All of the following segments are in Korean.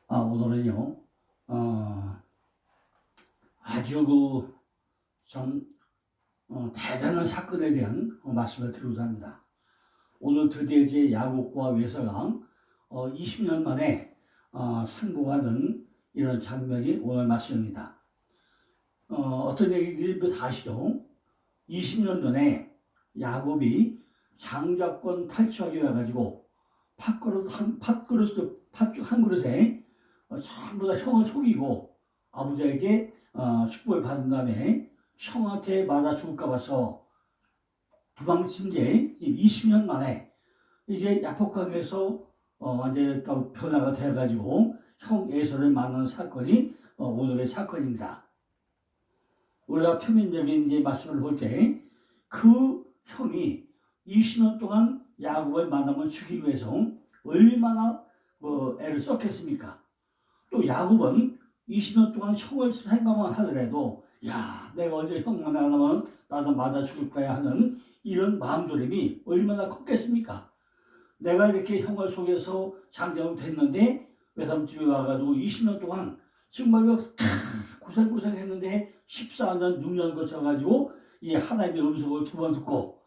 오늘은요, 아주 좀 대단한 사건에 대한 말씀을 드리고자 합니다. 오늘 드디어 이제 야곱과 외서가 20년 만에 상봉하는 이런 장면이 오늘 말씀입니다. 어떤 얘기인지 다 아시죠? 20년 전에 야곱이 장자권 탈취하기 위해가지고 팥죽 한 그릇에 전부 다 형을 속이고 아버지에게 축복을 받은 다음에 형한테 맞아 죽을까 봐서 도망친 지 20년 만에 이제 야복강에서 완전히 또 변화가 돼가지고 형 에서를 만나는 사건이 오늘의 사건입니다. 우리가 표면적인 이제 말씀을 볼 때 그 형이 20년 동안 야곱을 만나면 죽이기 위해서 얼마나 애를 썼겠습니까? 또 야곱은 20년 동안 형을 생각만 하더라도 야 내가 언제 형 만나면 나도 맞아 죽을 거야 하는 이런 마음조림이 얼마나 컸겠습니까? 내가 이렇게 형을 속여서 장자로 됐는데 외삼집에 와가지고 20년 동안 정말로 고생했는데 14년 6년 거쳐가지고 이 하나님의 음성을 두 번 듣고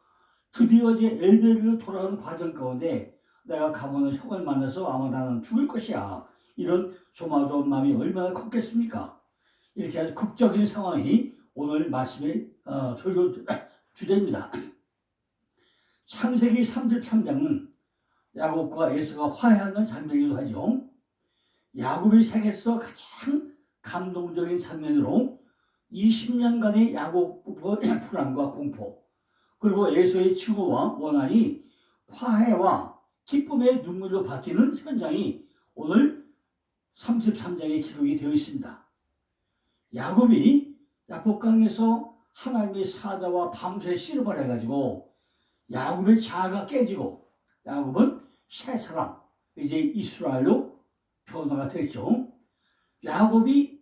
드디어 이제 엘베르로 돌아가는 과정 가운데 내가 가면은 형을 만나서 아마 나는 죽을 것이야. 이런 조마조마한 마음이 얼마나 컸겠습니까? 이렇게 아주 극적인 상황이 오늘 말씀의 주제입니다. 창세기 33장은 야곱과 에서가 화해하는 장면이기도 하죠. 야곱의 생에서 가장 감동적인 장면으로 20년간의 야곱의 불안과 공포 그리고 에서의 증오와 원한이 화해와 기쁨의 눈물로 바뀌는 현장이 오늘 33장에 기록이 되어 있습니다. 야곱이 야복강에서 하나님의 사자와 밤새 씨름을 해가지고 야곱의 자아가 깨지고 야곱은 새 사람 이제 이스라엘로 변화가 됐죠. 야곱이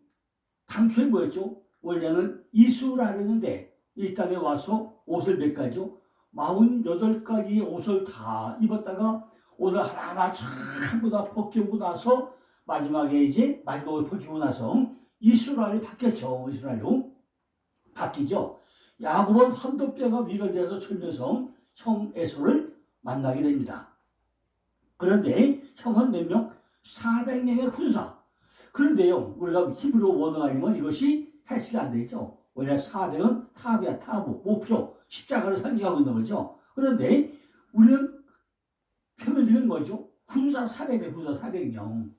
당초에 뭐였죠? 원래는 이스라엘이었는데 이 땅에 와서 옷을 몇 가지요? 48가지의 옷을 다 입었다가 오늘 하나하나 전부 다 벗기고 나서 마지막에 이제 마지막을 벗기고 나서 이스라엘이 바뀌었죠. 이스라엘로 바뀌죠. 야곱은 한도 뼈가 위결되어서 철면서 형 에서를 만나게 됩니다. 그런데 형은 몇 명? 400명의 군사. 그런데요, 우리가 히브리 원어 아니면 이것이 해석이 안 되죠. 원래 400은 탑이야, 타부, 목표, 십자가를 상징하고 있는 거죠. 그런데 우리는 표면적인 뭐죠? 군사 400명.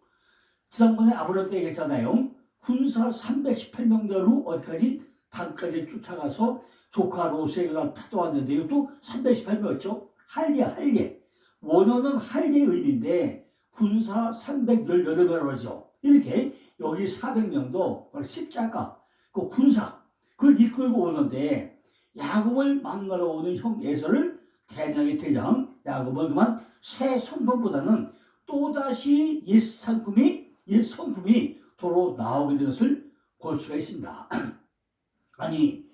지난번에 아브라함 때 얘기했잖아요. 군사 318명대로 어디까지 단까지 쫓아가서 조카 롯에게 타도왔는데 이것도 318명이었죠. 할례. 원어는 할례의 의미인데 군사 318명이라고 하죠. 이렇게 여기 400명도 십자가, 그 군사, 그걸 이끌고 오는데 야곱을 만나러 오는 형 에서를 대명의 대장 야곱은 그만 새 성품보다는 또다시 옛 성품이 도로 나오게 된 것을 볼 수가 있습니다. 아니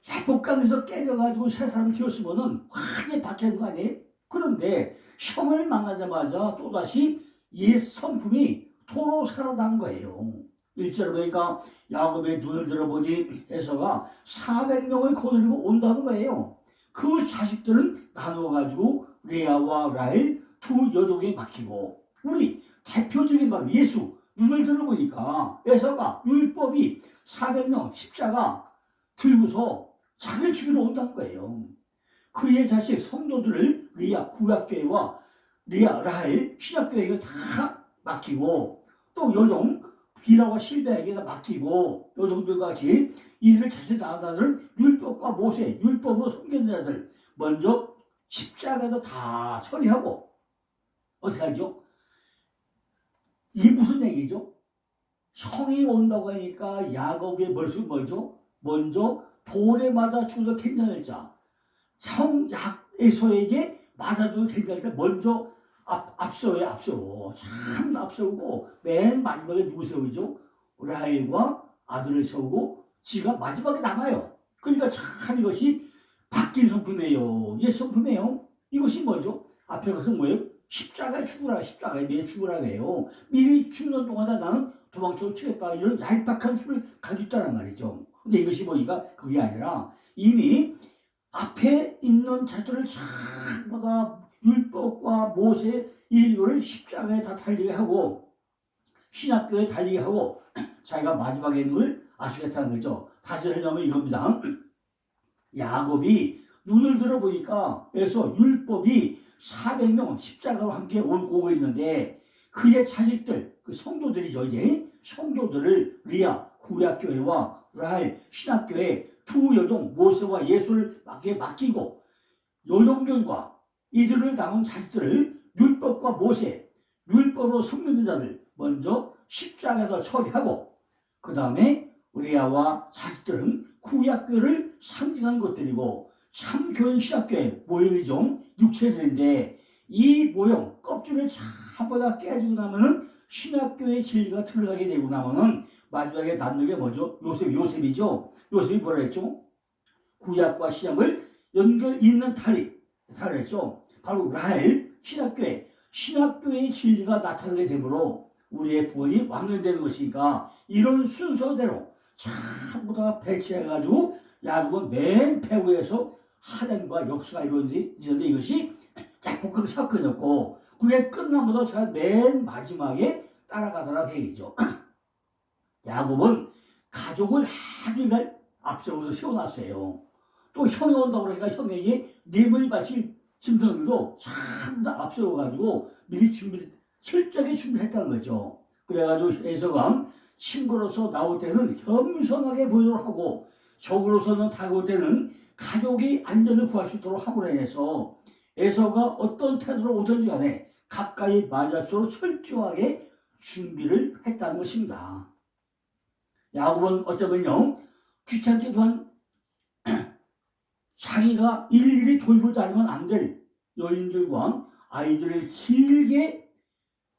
야복강에서 깨져가지고 새 사람 되었으면은 완전히 바뀌는 거 아니에요? 그런데 형을 만나자마자 또다시 옛 성품이 도로 살아난 거예요. 1절에 보니까 야곱의 눈을 들어보니 에서가 400명을 거느리고 온다는 거예요. 그 자식들은 나누어가지고 레아와 라헬 두 여종에 맡기고 우리 대표적인 바로 예수 눈을 들어보니까 에서가 율법이 400명 십자가 들고서 자기를 죽이러 온다는 거예요. 그의 자식 성도들을 레아 구약교회와 레아 라헬 신약교회가 다 맡기고 또 여종 비라와 실베에게 맡기고 여종들과 같이 이를 자신이 나아가는 율법과 모세 율법으로 섬기는 자들 먼저 십자가에서 다 처리하고 어떻게 하죠? 이게 무슨 얘기죠? 형이 온다고 하니까 야곱의 머릿속이 뭐죠? 먼저 돌에 맞아 죽어서 괜찮을 자 형 에서에게 맞아 죽어서 괜찮을 자 먼저 앞서요. 참 앞서고 맨 마지막에 누구 세우죠? 라헬과 아들을 세우고 지가 마지막에 남아요. 그러니까 참 이것이 바뀐 성품이에요. 옛 성품이에요. 이것이 뭐죠? 앞에 가서 뭐예요? 십자가에 죽으라, 십자가에 내 죽으라 해요. 미리 죽는 동안에 나는 도망쳐 치겠다, 이런 얄팍한 수를 가지고 있다는 말이죠. 근데 이것이 보니까 그게 아니라 이미 앞에 있는 자들을 전부 다 율법과 모세의 일교를 십자가에 다 달리게 하고 신학교에 달리게 하고 자기가 마지막에 있는 걸 아시겠다는 거죠. 다시 하려면 이겁니다. 야곱이 눈을 들어보니까 그래서 율법이 400명 십자가와 함께 오고 있는데 그의 자식들, 그 성도들이죠. 이제 성도들을 리아 구약교회와 라헬 신학교회 두 여종 모세와 예수를 맡기고 여종들과 이들을 낳은 자식들을 율법과 모세, 율법으로 섬기는 자들 먼저 십자가에서 처리하고 그 다음에 리아와 자식들은 구약교를 상징한 것들이고 참교인 신학교의 모형이죠. 육체들인데 이 모형 껍질을 전부 다 깨지고 나면은 신학교의 진리가 드러나게 되고 나면은 마지막에 남는 게 뭐죠? 요셉이죠. 요셉이 뭐라 했죠? 구약과 신약을 연결 잇는 다리했죠. 바로 라헬 신학교의 진리가 나타나게 되므로 우리의 구원이 완전되는 것이니까 이런 순서대로 전부 다 배치해가지고 야곱은 맨 배후에서 하단과 역사가 이루어지는데 이것이 북한 사건이었고 그게 끝나면서 맨 마지막에 따라가더라 얘기죠. 야곱은 가족을 아주 잘 앞세워서 세워놨어요. 또 형이 온다고 그러니까 형에게 뇌물 바칠 짐승들도 전부 다 앞세워가지고 미리 철저하게 준비했다는 거죠. 그래가지고 에서가 친구로서 나올 때는 겸손하게 보이도록 하고 적으로서는 다가올 때는 가족이 안전을 구할 수 있도록 함으로 인해서 에서가 어떤 태도로 오든지 간에 가까이 맞을 수 있도록 철저하게 준비를 했다는 것입니다. 야곱은 어쩌면요 귀찮기도 한 자기가 일일이 돌보지 않으면 안 될 여인들과 아이들을 길게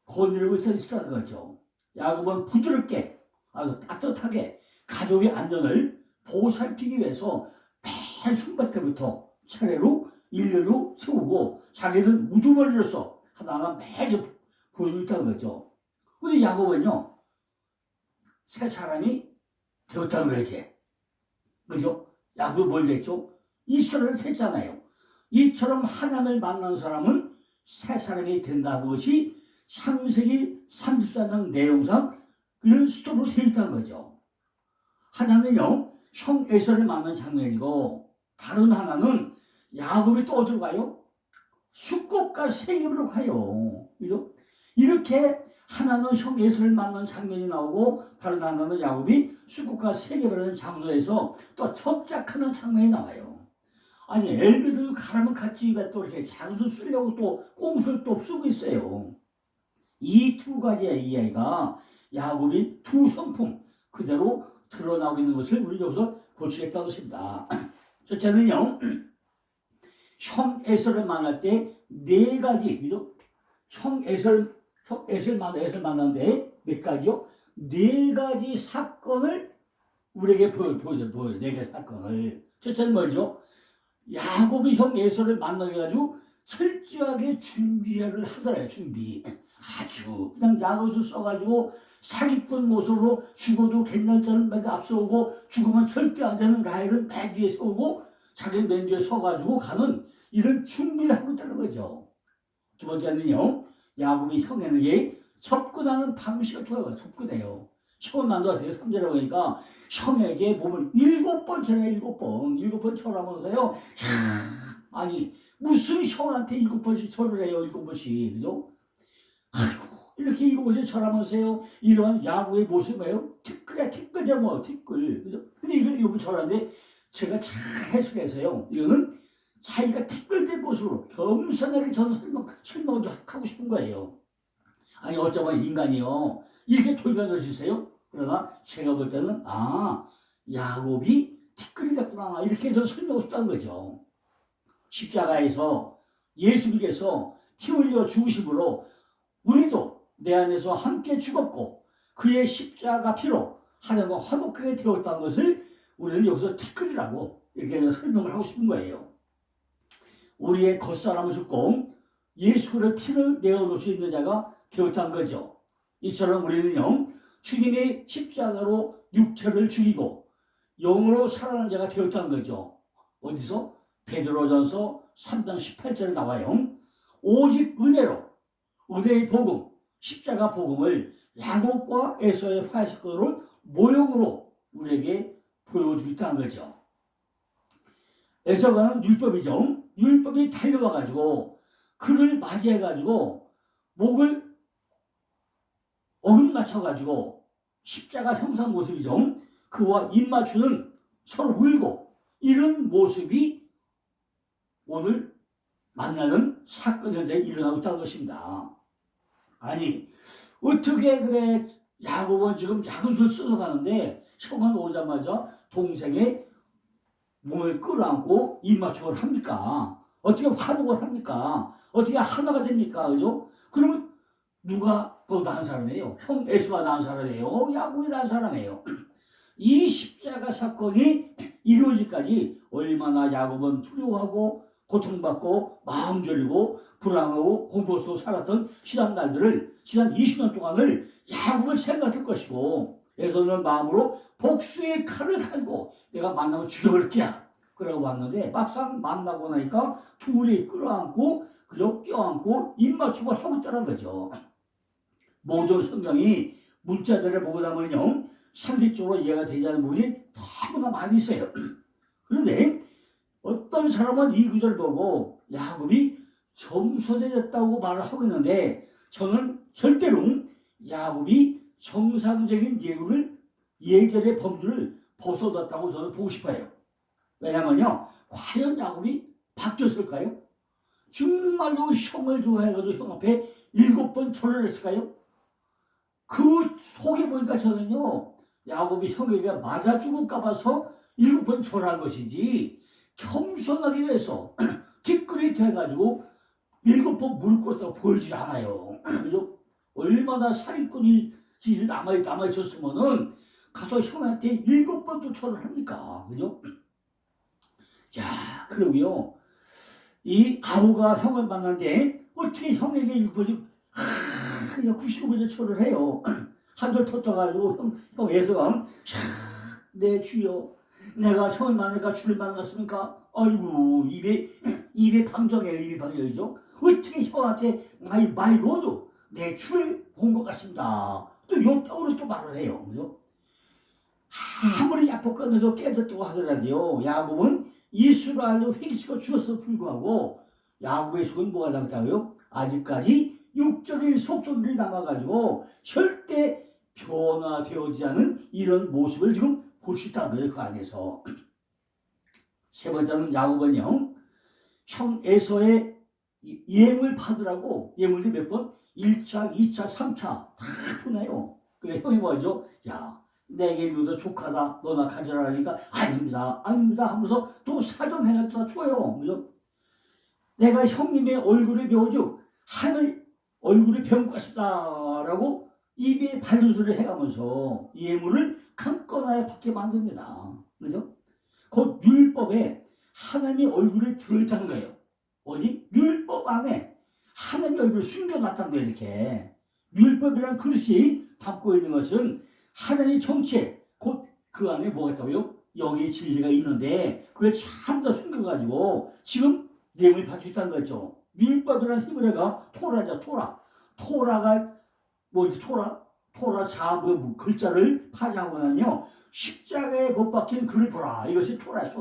거느리고 있었다는 거죠. 야곱은 부드럽게 아주 따뜻하게 가족의 안전을 보살피기 위해서 맨 손발때부터 차례로 일렬로 세우고 자기는 우두머리로서 하나하나 매일 보여주고 있다는 거죠. 근데 야곱은요 새 사람이 되었다는 거지. 그죠? 야곱이 뭘 됐죠? 이스라엘을 했잖아요. 이처럼 하나님을 만난 사람은 새 사람이 된다는 것이 창세기 34장 내용상 그런 스토리로 되어 있다는 거죠. 하나는요, 형 에서를 만난 장면이고 다른 하나는 야곱이 또 어디로 가요? 수국과 세겜으로 가요. 그죠? 이렇게 하나는 형 에서를 만난 장면이 나오고 다른 하나는 야곱이 수국과 세겜이라는 장소에서 또 접착하는 장면이 나와요. 아니 엘베도 가라면 같이 입에 또 이렇게 장수 쓰려고 또 꽁수를 또 쓰고 있어요. 이 두 가지의 이야기가 야곱이 두 성품 그대로 드러나고 있는 것을 우리 여기서 볼 수 있다는 것입니다. 첫째는요, 형 에서를 만날 때 네 가지, 그죠? 형 에서를 만났는데 몇 가지요? 네 가지 사건을 우리에게 보여요. 네 가지 사건을. 첫째는 뭐죠? 야곱이 형 에서를 만나게 가지고 철저하게 준비를 하더래요. 준비. 아주 그냥 야곱을 써가지고 사기꾼 모습으로 죽어도 괜찮다는 맨 앞서오고 죽으면 절대 안 되는 라헬은 맨 뒤에 세우고 자기는 맨 뒤에 서가지고 가는 이런 준비를 하고 있다는 거죠. 두 번째는요, 야곱이 형에게 접근하는 방식을 좋아해요. 접근해요. 처음 만나서 3절에 보니까 형에게 몸을 7번 쳐요. 7번 쳐라면서요. 아니 무슨 형한테 7번씩 절을 해요. 7번씩. 그죠? 아이고 이렇게 7번씩 절하면서요. 이런 야곱의 모습이에요. 티끌이야 뭐 티끌. 그죠? 근데 이걸 7번 절하는데 제가 잘 해석해서요. 이거는 자기가 티끌된 모습으로 겸손하게 저는 설명도 하고 싶은 거예요. 아니 어쩌면 인간이요. 이렇게 돌변할 수 있어요? 그러나 제가 볼 때는 야곱이 티끌이 됐구나 이렇게 저는 설명하고 싶다는 거죠. 십자가에서 예수님께서 피 흘려 죽으심으로 우리도 내 안에서 함께 죽었고 그의 십자가 피로 하나님과 화목하게 되었다는 것을 우리는 여기서 티끌이라고 이렇게 설명을 하고 싶은 거예요. 우리의 겉사람은 죽고 예수 그리스도의 피를 내어놓을 수 있는 자가 되었다는 거죠. 이처럼 우리는요, 주님의 십자가로 육체를 죽이고 영으로 살아난 자가 되었다는 거죠. 어디서? 베드로전서 3장 18절에 나와요. 오직 은혜로, 은혜의 복음, 십자가 복음을 야곱과 에서의 화해사건을 모형으로 우리에게 보여주고 있다는 거죠. 에서가는 율법이죠. 율법이 달려와가지고 그를 맞이해가지고 목을 어긋 맞춰가지고 십자가 형상 모습이죠. 그와 입 맞추는 서로 울고 이런 모습이 오늘 만나는 사건 현장에 일어나고 있다는 것입니다. 아니 어떻게 그래 야곱은 지금 야근술 쓰러 가는데 형은 오자마자 동생의 몸을 끌어안고 입맞춤을 합니까? 어떻게 화목을 합니까? 어떻게 하나가 됩니까? 그죠? 그러면 누가 더 나은 사람이에요? 형 에서가 나은 사람이에요? 야곱이 나은 사람이에요? 이 십자가 사건이 이루어지기까지 얼마나 야곱은 두려워하고 고통받고 마음 졸이고 불안하고 공포 속에 살았던 지난 날들을 지난 20년 동안을 야곱을 생각할 것이고 에서는 마음으로 복수의 칼을 갈고 내가 만나면 죽여버릴게 그러고 왔는데 막상 만나고 나니까 둘이 끌어안고 그저 껴안고 입맞춤을 하고 있다는 거죠. 모든 성경이 문자들을 보고 나면요 상식적으로 이해가 되지 않는 부분이 너무나 많이 있어요. 그런데 어떤 사람은 이 구절을 보고 야곱이 겸손해졌다고 말을 하고 있는데 저는 절대로 야곱이 정상적인 예절의 범주를 벗어났다고 저는 보고 싶어요. 왜냐면요 과연 야곱이 바뀌었을까요? 정말로 형을 좋아해가지고 형 앞에 7번 절을 했을까요? 그 속에 보니까 저는요 야곱이 형에게 맞아 죽을까 봐서 7번 절한 것이지 겸손하기 위해서 뒷그리 돼가지고 7번 무릎 꿇었다고 보이질 않아요. 그죠? 얼마나 사기꾼이 남아있었으면은 가서 형한테 7번도 절을 합니까? 그죠? 자, 그러고요. 이 아우가 형을 만났는데 어떻게 형에게 7번이 그냥 99번째 절을 해요. 한절 터져가지고 형 에서가 내 주여 내가 형을 만나니까 주를 만났습니까? 아이고 입에 방정이에요. 입에 방정이죠. 어떻게 형한테 마이 로드 내 주를 본 것 같습니다. 또 욕적으로 또 말을 해요. 그죠? 아무리 약복강에서 깨졌다고 하더라도요. 야곱은 예수를 알고 회개시켜 주었음에도 불구하고 야곱의 속은 뭐가 남았다고요? 아직까지 육적인 속전들이 남아가지고 절대 변화되어지지 않은 이런 모습을 지금 볼 수 있다는 거예요. 그 안에서. 세 번째는 야곱은요. 형 에서의 예물 받으라고 예물도 몇 번? 1차, 2차, 3차 다 보내요. 그래 형이 뭐죠? 야 내게 누도 족하다 너나 가져라 하니까 아닙니다 아닙니다 하면서 또 사정해서 줘요. 그죠? 내가 형님의 얼굴을 배워주 하늘 얼굴이 배운 것이다 라고 입에 밝은 소리를 해가면서 예물을 강건하게 받게 만듭니다. 그죠? 곧 율법에 하나님의 얼굴이 들어있다는 거예요. 어디? 율법 안에 하나님의 얼굴을 숨겨놨다는 거예요. 이렇게 율법이란 그릇이 담고 있는 것은 하나님의 정체 곧 그 안에 뭐가 있다고요? 영의 진리가 있는데 그걸 전부 다 숨겨가지고 지금 내용을 받고 있다는 거죠. 율법이라는 히브리어가 토라죠. 토라가 뭐지? 토라 자부 글자를 파자하고는요 십자가에 못 박힌 글을 보라. 이것이 토라야.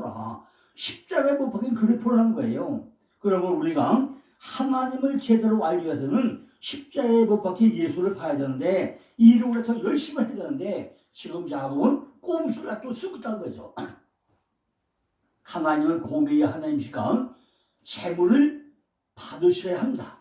십자가에 못 박힌 글을 보라는 거예요. 그러면 우리가 하나님을 제대로 알기 위해서는 십자가에 못 박힌 예수를 봐야 되는데 이를 위해서 열심히 해야 되는데 지금 야곱은 꼼수를 또 쓰고 있다는 거죠. 하나님은 공의의 하나님이시니까 재물을 받으셔야 합니다.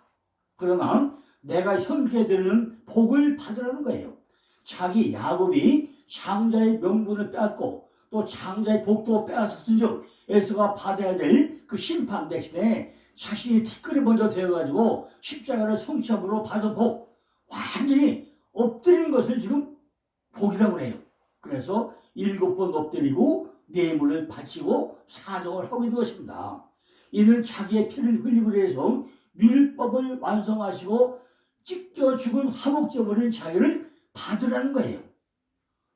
그러나 내가 형께 드리는 복을 받으라는 거예요. 자기 야곱이 장자의 명분을 빼앗고 또 장자의 복도 빼앗았은즉 에서가 받아야 될 그 심판 대신에 자신이 티끌이 먼저 되어가지고 십자가를 성취함으로 받은 복 완전히 엎드린 것을 지금 복이라고 해요. 그래서 7번 엎드리고 뇌물을 바치고 사정을 하고 있는 것입니다. 이는 자기의 피를 흘림으로 해서 율법을 완성하시고 찢겨 죽은 화목제물인 자기를 받으라는 거예요.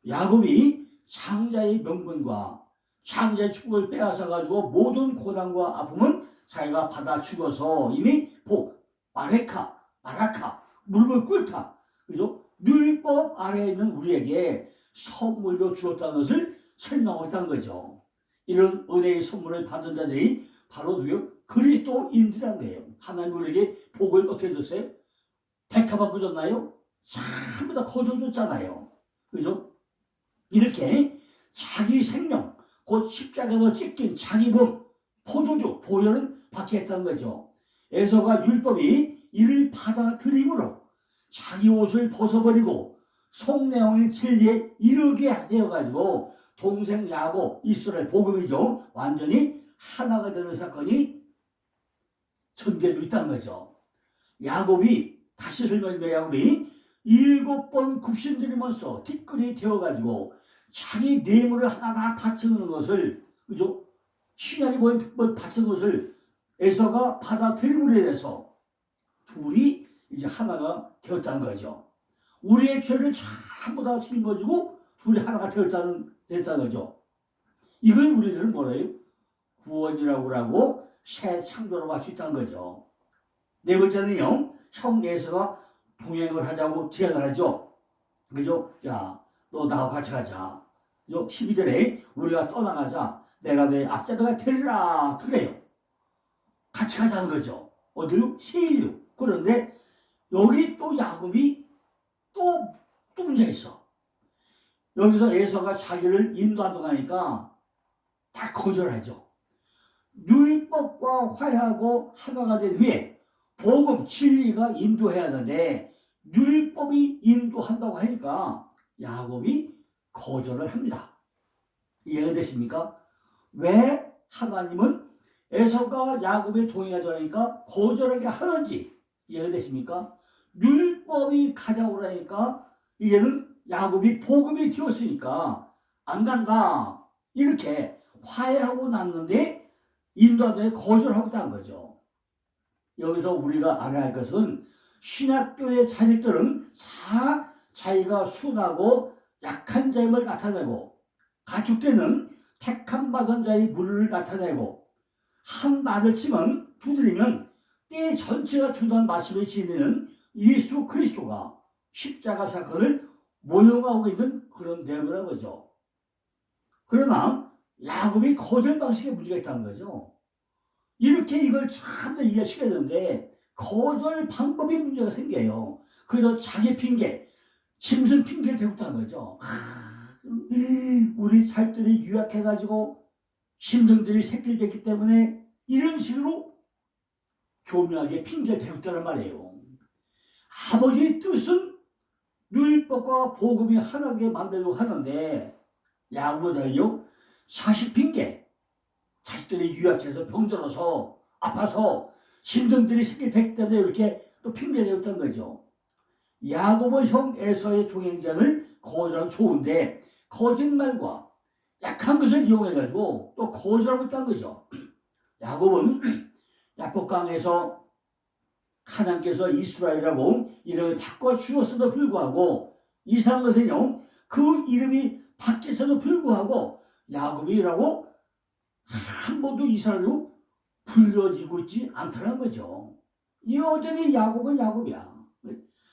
야곱이 창자의 명분과 창자의 축복을 빼앗아 가지고 모든 고난과 아픔은 자기가 받아 죽어서 이미 마라카 무릎을 꿇다. 그죠? 율법 아래에 있는 우리에게 선물로 주었다는 것을 설명하고 있다는 거죠. 이런 은혜의 선물을 받은 자들이 바로 누구요? 그리스도인들이라는 거예요. 하나님 우리에게 복을 어떻게 줬어요? 택하받고 줬나요? 전부 다 거저줬잖아요. 그죠? 이렇게 자기 생명, 곧 십자가에서 찢긴 자기 몸, 포도주, 보혈은 받게 했다는 거죠. 에서가 율법이 이를 받아들임으로 자기 옷을 벗어버리고 속내용의 진리에 이르게 되어가지고 동생 야곱, 이스라엘 복음이죠. 완전히 하나가 되는 사건이 전개되고 있다는 거죠. 야곱이, 다시 설명드리면 야곱이 7번 굽신들이면서 티끌이 되어가지고 자기 뇌물을 하나하나 바치는 것을, 그죠? 신약이 바치는 것을 에서가 받아들임으로 인해서 둘이 이제 하나가 되었다는 거죠. 우리의 죄를 전부 다 짊어지고 둘이 하나가 되었다는 거죠. 이걸 우리들은 뭐라 해요? 구원이라고 하고 새 창조라고 할 수 있다는 거죠. 네 번째는요, 형 에서가 동행을 하자고 제안을 하죠. 그죠? 야, 너 나하고 같이 가자. 12절에 우리가 떠나가자. 내가 내 앞자리가 되리라. 그래요. 같이 가자는 거죠. 어디로? 세일로. 그런데 여기 또 야곱이 또 문제가 있어. 여기서 에서가 자기를 인도하러 가니까 다 거절하죠. 율법과 화해하고 하나가 된 후에 복음, 진리가 인도해야 하는데 율법이 인도한다고 하니까 야곱이 거절을 합니다. 이해가 되십니까? 왜 하나님은 에서가 야곱의 동의하지 않으니까 거절하게 하는지 이해가 되십니까? 율법이 가자고 그러니까 이제는 야곱이 복음이 되었으니까 안 간다. 이렇게 화해하고 났는데 인도하되 거절하고 있다는 거죠. 여기서 우리가 알아야 할 것은 신학교의 자식들은 다 자기가 순하고 약한 자임을 나타내고 가축 때는 택함 받은 자의 물을 나타내고 한 말을 치면 두드리면 때 전체가 주던 말씀을 지니는 예수 그리스도가 십자가 사건을 모형하고 있는 그런 내용이라는 거죠. 그러나 야곱이 거절 방식에 문제가 있다는 거죠. 이렇게 이걸 참 더 이해시켜야 되는데 거절 방법이 문제가 생겨요. 그래서 자기 핑계, 짐승 핑계를 대고 있다는 거죠. 우리 살들이 유약해가지고 짐승들이 새끼를 뱉기 때문에 이런 식으로 교묘하게 핑계를 대고 있다는 말이에요. 아버지의 뜻은 율법과 복음이 하나게 만들려고 하는데 야곱은요, 자식 핑계, 자식들이 유약해서 병들어서 아파서 짐승들이 새끼 뱉기 때문에 이렇게 또 핑계대고 있다는 거죠. 야곱은 형 에서의 동행자를 거절하면 좋은데 거짓말과 약한 것을 이용해가지고 또 거절하고 있다는 거죠. 야곱은 야복강에서 하나님께서 이스라엘이라고 이름을 바꿔주었음에도 불구하고 이상한 것은요, 그 이름이 바뀌었음에도 불구하고 야곱이라고 한 번도 이스라엘로 불려지고 있지 않다는 거죠. 여전히 야곱은 야곱이야.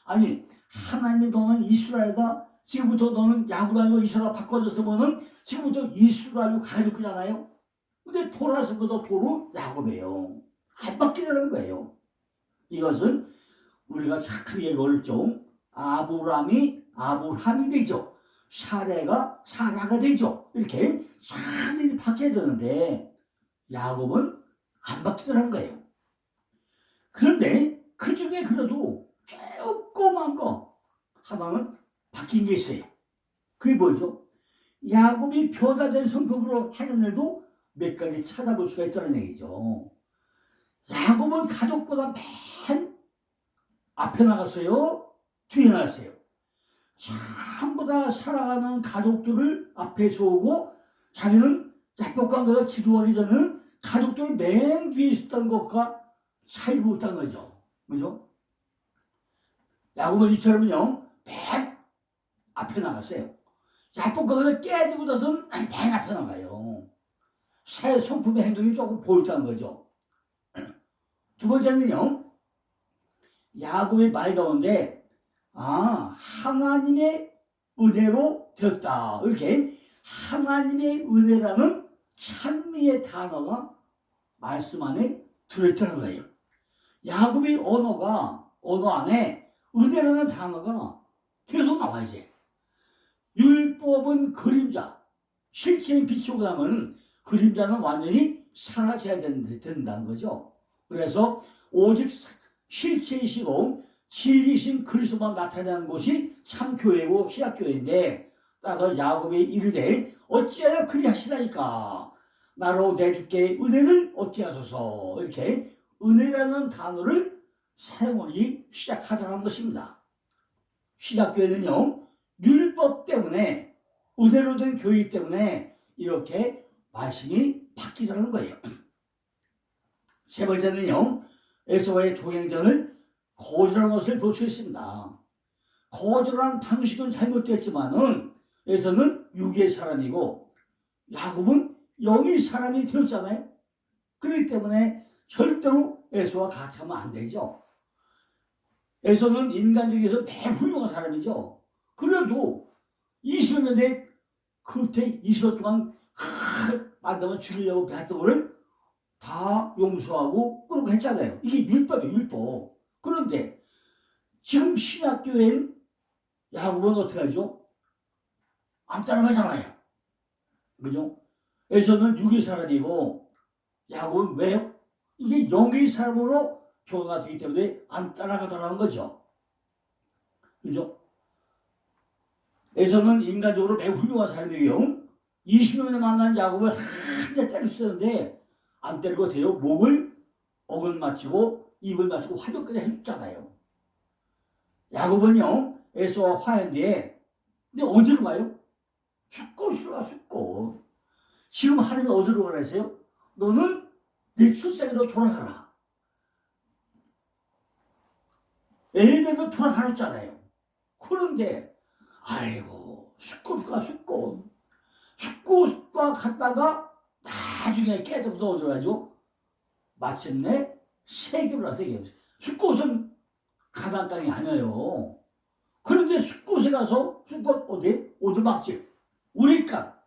아니, 하나님이 너는 이스라엘이다. 지금부터 너는 야곱 아니고 이스라엘 바꿔줬으면 지금부터 이스라엘로 가야 될 거잖아요. 근데 돌아서부터 도로 야곱이에요. 안 바뀌려는 거예요. 이것은 우리가 참 이해가 어렵죠. 아브람이 되죠. 사라가 되죠. 이렇게 사람들이 바뀌어야 되는데 야곱은 안 바뀌더라는 거예요. 그런데 그 중에 그래도 조그만 거 하나는 바뀐 게 있어요. 그게 뭐죠? 야곱이 변화된 성격으로 하는 일도 몇 가지 찾아볼 수가 있다는 얘기죠. 야곱은 가족보다 맨 앞에 나갔어요? 뒤에 나갔어요? 전부 다 살아가는 가족들을 앞에 세우고 자기는 야복강 가서 기도하기 전에는 가족들 맨 뒤에 있었던 것과 살지 못한 거죠. 그죠? 야곱은 이처럼요, 맨 앞에 나갔어요. 자꾸 거기서 깨지고서는 맨 앞에 나가요. 새 성품의 행동이 조금 보였다는 거죠. 두 번째는요, 야곱의 말 가운데, 하나님의 은혜로 되었다. 이렇게 하나님의 은혜라는 찬미의 단어가 말씀 안에 들어있다는 거예요. 야곱의 언어 안에 은혜라는 단어가 계속 나와야지. 율법은 그림자, 실체는 빛이고 나면 그림자는 완전히 사라져야 된다는 거죠. 그래서 오직 실체이시고 진리신 그리스도만 나타나는 곳이 참교회고 신약교회인데, 따라서 야곱이 이르되 어찌하여 그리하시나이까, 나로 내주께 은혜를 어찌하소서. 이렇게 은혜라는 단어를 사용하기 시작하자는 것입니다. 신약교회는요, 율법 때문에, 은혜로 된 교회 때문에 이렇게 말씀이 바뀌더라는 거예요. 세 번째는요, 에서와의 동행전을 거절한 것을 볼 수 있습니다. 거절한 방식은 잘못됐지만은 에서는 육의 사람이고 야곱은 영의 사람이 되었잖아요. 그렇기 때문에 절대로 에서와 같이 하면 안 되죠. 에서는 인간적에서 매우 훌륭한 사람이죠. 그래도 20년 전에 그때 20년 동안 만나면 죽이려고 했던 거를 다 용서하고 그런 거 했잖아요. 이게 율법이에요, 율법. 그런데 지금 신약교회는 야곱은 어떻게 하죠? 안 따라가잖아요. 그죠? 에서는 육의 사람이고 야곱은 왜? 이게 영의 사람으로 교회가 되기 때문에 안 따라가더라는 거죠. 그죠? 에서는 인간적으로 매우 훌륭한 사람이에요. 20년에 만난 야곱을 한 대 때릴 수 있는데 안 때리고 돼요. 목을 억을 맞추고 입을 맞추고 화병까지 해줬잖아요. 야곱은요, 에서와 화해한 뒤에 근데 어디로 가요? 죽고. 지금 하나님이 어디로 가라세요? 너는 네 출생으로 돌아가라. 엘베도 돌아가셨잖아요. 그런데 아이고 죽고 갔다가 나중에 깨닫고서 어디로 가죠? 마침내 세겜으로 가서 숫곳은 가나안 땅이 아니에요. 그런데 숫곳에 가서 숫곳 어디? 오두막집, 우리가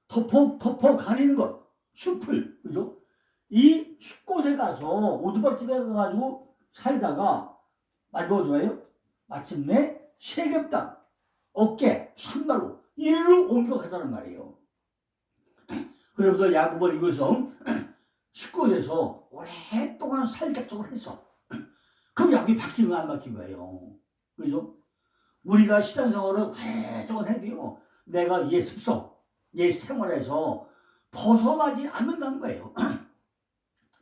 덮어 가리는 것, 숲을, 그죠? 이 숫곳에 가서 오두막집에 가가지고 살다가 마지막 어디 가요? 마침내 세겜 땅, 어깨, 산마로 이리로 옮겨가자는 말이에요. 그러면서 야곱은 이것을 숫곳에서 오랫동안 살작적으로 했어. 그럼 야곱이 바뀌는 거 안 바뀐 거예요. 그죠? 우리가 신앙생활을 오랫동안 해도요, 내가 얘 습성, 얘 생활에서 벗어나지 않는다는 거예요.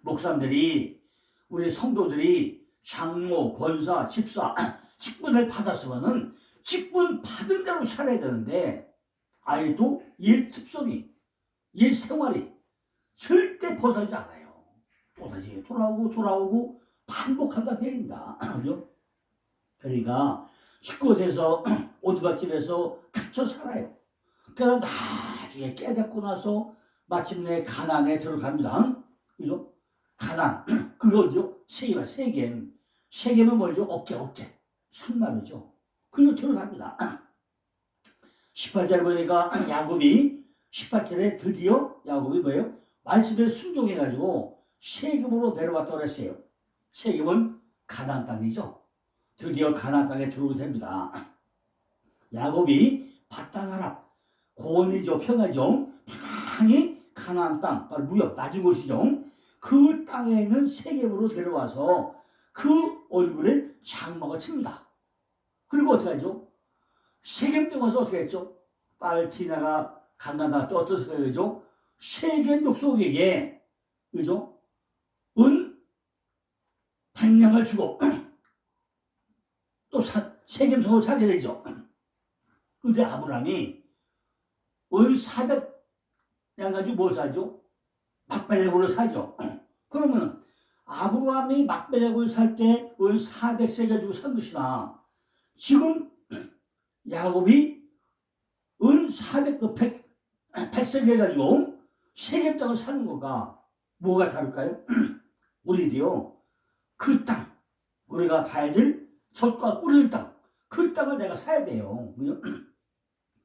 목사님들이, 우리 성도들이 장로, 권사, 집사, 직분을 받았으면은 직분 받은 대로 살아야 되는데, 아예도 얘 습성이, 얘 생활이 절대 벗어나지 않아요. 또다시 돌아오고 반복한다 해입니다. 그죠? 그러니까 숲곳에서 오두막집에서 갇혀 살아요. 그래서 나중에 깨닫고 나서 마침내 가나안에 들어갑니다. 그죠? 가나안 그거죠. 세겜. 세겜은 뭐죠? 어깨. 산말이죠. 그리고 들어갑니다. 18절 보니까 야곱이 18절에 드디어 야곱이 뭐예요? 말씀에 순종해가지고 세겜으로 내려왔다고 그랬어요. 세겜은 가나안 땅이죠. 드디어 가나안 땅에 들어오게 됩니다. 야곱이 바단 아랍, 고원이죠, 평야죠. 많이 가나안 땅, 바로 무역, 낮은 곳이죠. 그 땅에 있는 세겜으로 데려와서 그 얼굴에 장막을 칩니다. 그리고 어떻게 하죠? 세겜 때 와서 어떻게 했죠? 딸 디나가 간나가 또 어떻게 되죠? 세겜 족속에게, 그죠? 은 100냥을 주고 또 세겜성을 사게 되죠. 근데 아브라함이 은 400냥 가지고 뭘 사죠? 막벨레고를 사죠. 그러면 아브라함이 막배락을 살 때 은 400세겔 주고 산 것이나 지금 야곱이 은 100세겔 가지고 세겜 땅을 사는 거가 뭐가 다를까요? 우리도요, 그 땅, 우리가 가야 될 젖과 꿀을 땅, 그 땅을 내가 사야 돼요.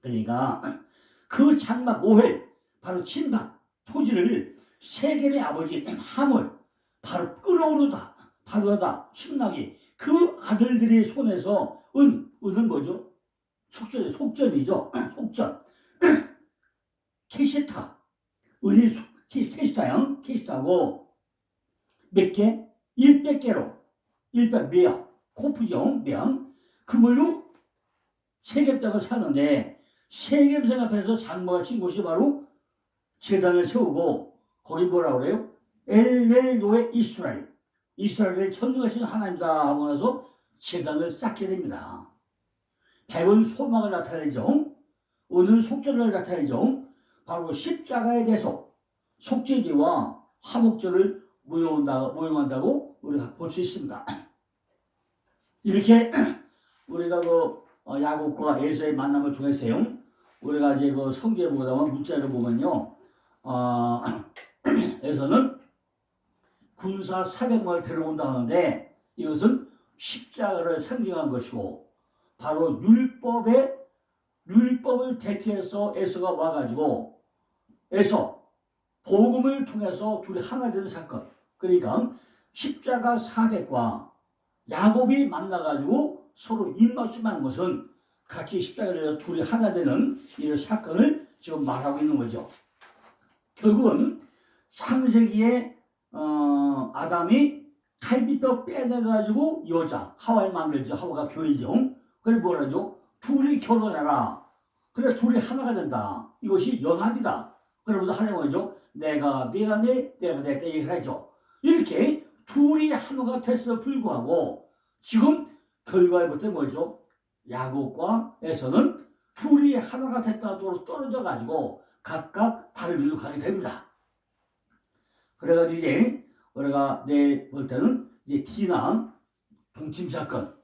그러니까 그 장막 오헬, 바로 친박 토지를 세겜의 아버지 함을 바로 끌어오르다, 바로다 신나게 그 아들들의 손에서 은은 뭐죠? 속전이죠. 속전. 캐시타, 은이 캐시타요. 캐시타고 몇 개? 100개로 100명, 코프죠. 명. 그걸로 세겜 땅을 사는데 세겜성 앞에서 장모가 친 곳이 바로 제단을 세우고 거기 뭐라고 그래요? 엘렐로의 이스라엘. 이스라엘의 전능하신 하나님이다 하고 나서 제단을 쌓게 됩니다. 백은 소망을 나타내죠. 은은 속전을 나타내죠. 바로 십자가에 대해서 속죄제와 화목제를 모용한다고 우리가 볼 수 있습니다. 이렇게 우리가 야곱과 에서의 만남을 통해서요, 우리가 이제 성경에 보다가 문자를 보면요, 에서는 군사 400명을 데려온다 하는데 이것은 십자가를 상징한 것이고 바로 율법을 대표해서 에서가 와가지고 복음을 통해서 둘이 하나 되는 사건. 그러니까 십자가 400과 야곱이 만나가지고 서로 입맞춤하는 것은 같이 십자가에서 둘이 하나 되는 이런 사건을 지금 말하고 있는 거죠. 결국은 창세기에 아담이 갈비뼈 빼내가지고 여자 하와를 만들죠. 하와가 교회죠. 그래 뭐라죠? 둘이 결혼해라. 그래 둘이 하나가 된다. 이것이 연합이다. 그러면서 하나님 뭐죠? 내가 내 얘기를 하죠. 이렇게 둘이 하나가 됐음에 불구하고 지금 결과에 볼 때 뭐죠? 야곱과 에서는 둘이 하나가 됐다가 떨어져 가지고 각각 다른 길로 가게 됩니다. 그래가지고 이제 우리가 내일 볼 때는 이제 디나 동침 사건,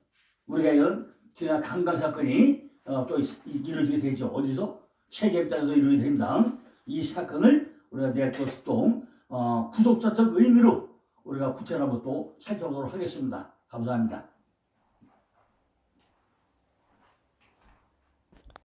우리가 이런 디나 강간 사건이 또 이루어지게 되죠. 어디서? 세겜 땅에서 이루어지게 됩니다. 이 사건을 우리가 내일 또 구속자적 의미로 우리가 구체적으로 또 살펴보도록 하겠습니다. 감사합니다.